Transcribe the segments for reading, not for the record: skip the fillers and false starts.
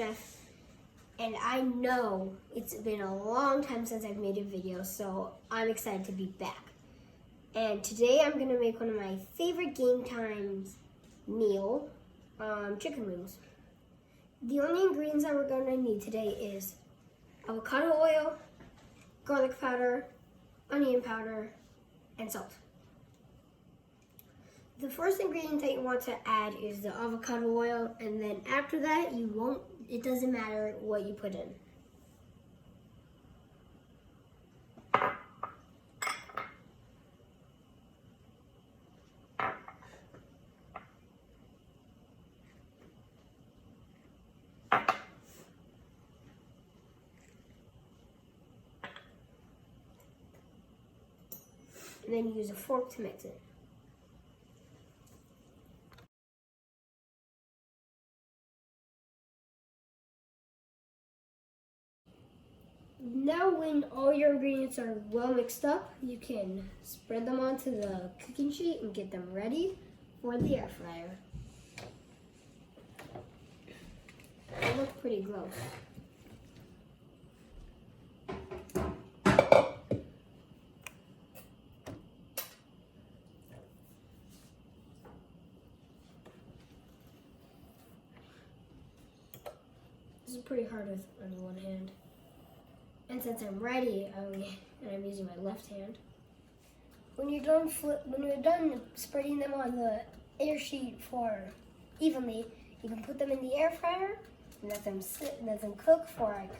chef, and I know it's been a long time since I've made a video, so I'm excited to be back. And today I'm gonna make one of my favorite Game Times meal, chicken wings. The only ingredients that we're gonna need today is avocado oil, garlic powder, onion powder, and salt. The first ingredient that you want to add is the avocado oil, and then after that, it doesn't matter what you put in. And then use a fork to mix it. Now when all your ingredients are well mixed up, you can spread them onto the cooking sheet and get them ready for the air fryer. They look pretty gross. This is pretty hard with only one hand. And since I'm ready, I'm using my left hand. When you're done spreading them on the air sheet for evenly, you can put them in the air fryer and let them cook for like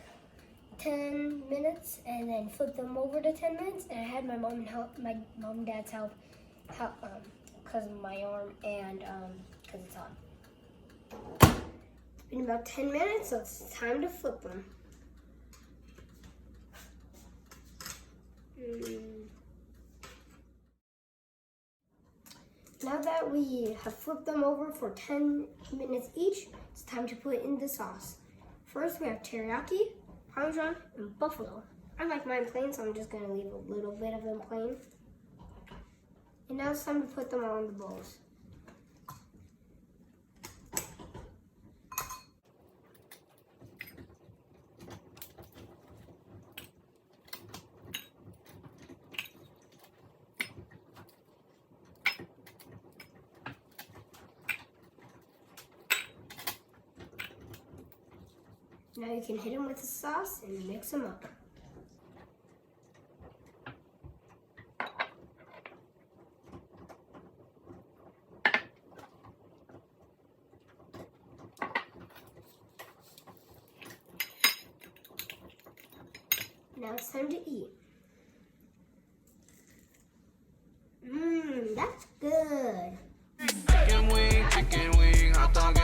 10 minutes, and then flip them over to 10 minutes. And I had my mom and dad's help because of my arm and because it's hot. It's been about 10 minutes, so it's time to flip them. Now that we have flipped them over for 10 minutes each, it's time to put in the sauce. First we have teriyaki, parmesan, and buffalo. I like mine plain, so I'm just going to leave a little bit of them plain. And now it's time to put them all in the bowls. Now you can hit them with the sauce and mix them up. Now it's time to eat. That's good. Chicken wing, hot dog.